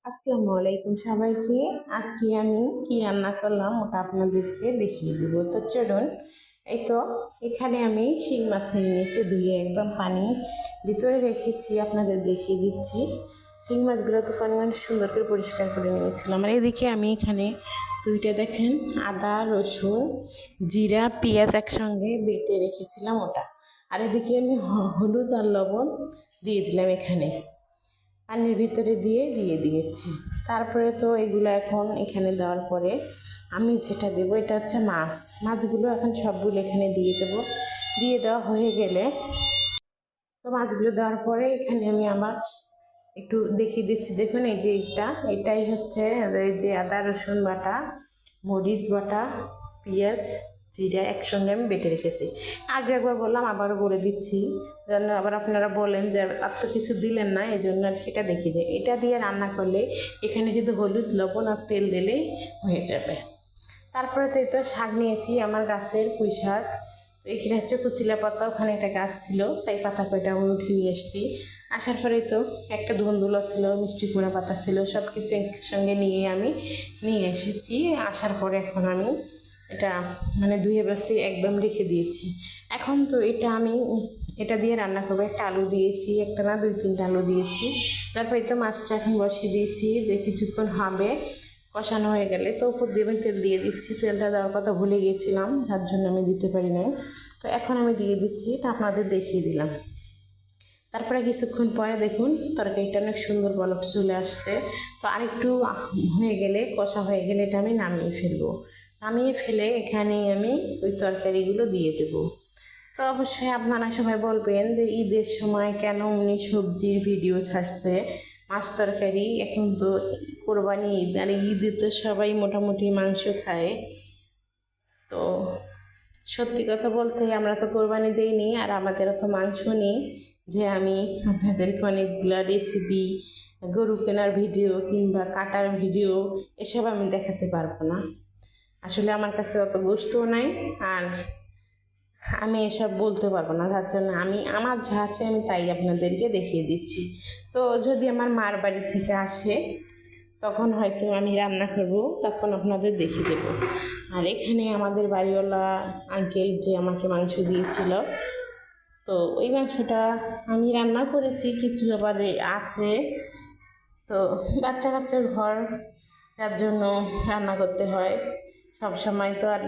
আসসালামু আলাইকুম সবাইকে। আজকে আমি কি রান্না করলাম ওটা আপনাদেরকে দেখিয়ে দিব। তো চলুন। এই তো এখানে আমি শিং মাছ নিয়ে নিয়েছি, ধুয়ে একদম পানি ভিতরে রেখেছি, আপনাদের দেখিয়ে দিচ্ছি। শিং মাছগুলো তো পরিমাণ সুন্দর করে পরিষ্কার করে নিয়েছিলাম। আর এদিকে আমি এখানে দুইটা দেখেন আদা রসুন জিরা পেঁয়াজ একসঙ্গে বেটে রেখেছিলাম ওটা। আর এদিকে আমি হলুদ আর লবণ দিয়ে দিলাম এখানে, পানির ভিতরে দিয়ে দিয়েছি। তারপরে তো এগুলো এখন এখানে দেওয়ার পরে আমি যেটা দেবো এটা হচ্ছে মাছগুলো এখন সবগুলো এখানে দিয়ে দেবো। দিয়ে দেওয়া হয়ে গেলে তো মাছগুলো দেওয়ার পরে এখানে আমি আবার একটু দেখিয়ে দিচ্ছি। দেখুন এই যে এটাই হচ্ছে এই যে আদা রসুন বাটা, মরিচ বাটা, পেঁয়াজ জিরা একসঙ্গে আমি বেটে রেখেছি। আগে একবার বললাম, আবারও বলে দিচ্ছি, যেন আবার আপনারা বলেন যে আর তো কিছু দিলেন না, এই জন্য আর এটা দেখিয়ে দেয়। এটা দিয়ে রান্না করলে এখানে কিন্তু হলুদ লবণ আর তেল দিলেই হয়ে যাবে। তারপরে তো এই তো শাক নিয়েছি, আমার গাছের পুঁই শাক। তো এখানে হচ্ছে কুচিলা পাতা, ওখানে একটা গাছ ছিল, তাই পাতা কয়টা আমি উঠে নিয়ে এসেছি। আসার পরে তো একটা ধুন্দুলো ছিল, মিষ্টি কুমড়া পাতা ছিল, সব কিছু একসঙ্গে নিয়ে আমি নিয়ে এসেছি। আসার পরে এখন আমি এটা ধুয়ে বেছে একদম রেখে দিয়েছি। এখন তো এটা দিয়ে রান্না করবো। একটা আলু দিয়েছি, একটা না দুই তিনটা আলু দিয়েছি। তারপরে তো মাছটা এখন বসিয়ে দিয়েছি, যে কিছুক্ষণ হবে, কষানো হয়ে গেলে তো উপর দিয়ে আমি তেল দিয়ে দিচ্ছি। তেলটা দেওয়ার কথা ভুলে গিয়েছিলাম, যার জন্য আমি দিতে পারি নাই। তো এখন আমি দিয়ে দিচ্ছি, এটা আপনাদের দেখিয়ে দিলাম। তারপরে কিছুক্ষণ পরে দেখুন তরকারিটা অনেক সুন্দর বলক চলে আসছে। তো আরেকটু হয়ে গেলে, কষা হয়ে গেলে এটা আমি নামিয়ে ফেলবো। নামিয়ে ফেলে এখানে আমি ওই তরকারিগুলো দিয়ে দেবো। তো অবশ্যই আপনারা সবাই বলবেন যে ঈদের সময় কেন উনি সবজির ভিডিও ছাড়ছে, মাছ তরকারি। এখন তো কোরবানি ঈদ, আর ঈদে তো সবাই মোটামুটি মাংস খায়। তো সত্যি কথা বলতে আমরা তো কোরবানি দিইনি, আর আমাদেরও তো মাংস নেই যে আমি আপনাদেরকে অনেকগুলো রেসিপি, গরু কেনার ভিডিও কিংবা কাটার ভিডিও এসব আমি দেখাতে পারবো না। আসলে আমার কাছে অত গোস্তও নাই, আর আমি এসব বলতে পারবো না, তার জন্য আমার যা আছে আমি তাই আপনাদেরকে দেখিয়ে দিচ্ছি। তো যদি আমার মার বাড়ি থেকে আসে তখন হয়তো আমি রান্না করব, তখন আপনাদের দেখিয়ে দেবো। আর এখানে আমাদের বাড়িওয়ালা আঙ্কেল যে আমাকে মাংস দিয়েছিল, তো ওই মাংসটা আমি রান্না করেছি, কিছু আবার আছে। তো বাচ্চা কাচ্চার ঘর, যার জন্য রান্না করতে হয়। সব সময় তো আর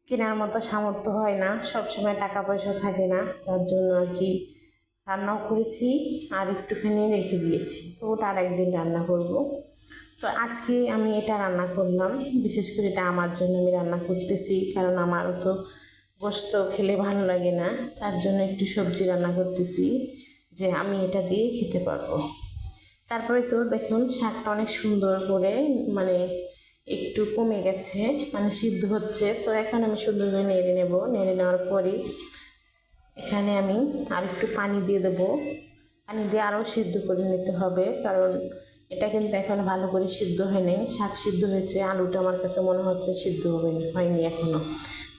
কেনার মতো সামর্থ্য হয় না, সব সময় টাকা পয়সা থাকে না, যার জন্য আর কি রান্নাও করেছি আর একটুখানি রেখে দিয়েছি। তো ওটা আর একদিন রান্না করব। তো আজকে আমি এটা রান্না করলাম, বিশেষ করে এটা আমার জন্য আমি রান্না করতেছি, কারণ আমারও তো গোস্ত খেলে ভালো লাগে না, তার জন্য একটু সবজি রান্না করতেছি যে আমি এটা দিয়ে খেতে পারবো। তারপরে তো দেখুন শাকটা অনেক সুন্দর করে একটু কমে গেছে, সিদ্ধ হচ্ছে। তো এখন আমি সুন্দর করে নেড়ে নেব। নেড়ে নেওয়ার পরে এখানে আমি আর একটু পানি দিয়ে দেবো। পানি দিয়ে আরও সিদ্ধ করে নিতে হবে, কারণ এটা কিন্তু এখন ভালো করে সিদ্ধ হয়নি। শাক সিদ্ধ হয়েছে, আলুটা আমার কাছে মনে হচ্ছে সিদ্ধ হয়নি এখনও।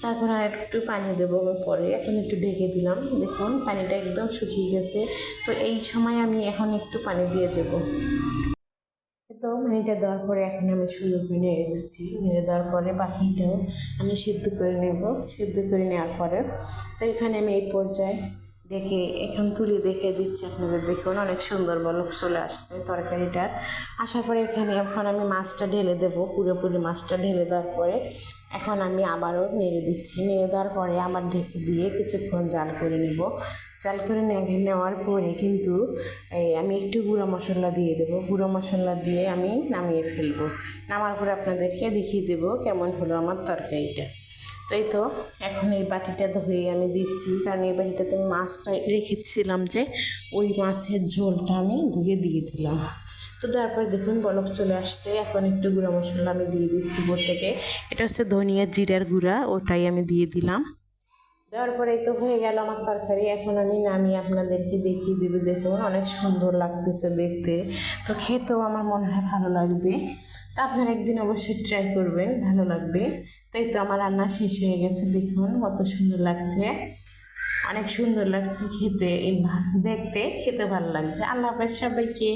তারপরে আর একটু পানি দেবো পরে। এখন একটু ঢেকে দিলাম, দেখুন পানিটা একদম শুকিয়ে গেছে। তো এই সময় আমি এখন একটু পানি দিয়ে দেবো। তো পানিটা দেওয়ার পরে এখন আমি সুন্দর করে নেড়ে দিচ্ছি। নেড়ে দেওয়ার পরে বাকিটাও আমি সিদ্ধ করে নেব। সিদ্ধ করে নেওয়ার পরে তো এখানে আমি এই পর্যায়ে এখন তুলে দেখে দিচ্ছি আপনাদের। দেখুন অনেক সুন্দর বলক চলে আসছে তরকারিটার। আসার পরে এখন আমি মাছটা ঢেলে দেবো। পুরোপুরি মাছটা ঢেলে দেওয়ার পরে এখন আমি আবারও নেড়ে দিচ্ছি। নেড়ে দেওয়ার পরে আবার ঢেকে দিয়ে কিছুক্ষণ জাল করে নেব। জাল করে নেওয়ার পরে কিন্তু আমি একটু গুঁড়ো মশলা দিয়ে দেবো। গুঁড়ো মশলা দিয়ে আমি নামিয়ে ফেলবো। নামার পরে আপনাদেরকে দেখিয়ে দেবো কেমন হলো আমার তরকারিটা। তো এই তো এখন এই বাটিটা ধুয়ে আমি দিচ্ছি, কারণ এই বাটিটাতে আমি মাছটা রেখেছিলাম, যে ওই মাছের ঝোলটা আমি ধুয়ে দিয়ে দিলাম। তো তারপরে দেখুন বলক চলে আসছে। এখন একটু গুঁড়ো মশলা আমি দিয়ে দিচ্ছি উপর থেকে। এটা হচ্ছে ধনিয়া জিরার গুঁড়া, ওটাই আমি দিয়ে দিলাম। দেওয়ার পরেই তো হয়ে গেল আমার তরকারি। এখন আমি নামিয়ে আপনাদেরকে দেখিয়ে দেবো। দেখুন অনেক সুন্দর লাগতেছে দেখতে, তো খেতেও আমার মনে হয় ভালো লাগবে। তো আপনারা একদিন অবশ্যই ট্রাই করবেন, ভালো লাগবে। তাই তো আমার রান্না শেষ হয়ে গেছে। দেখুন কত সুন্দর লাগছে, অনেক সুন্দর লাগছে খেতে, দেখতে খেতে ভালো লাগবে। আল্লাহ হাফেজ সবাইকে।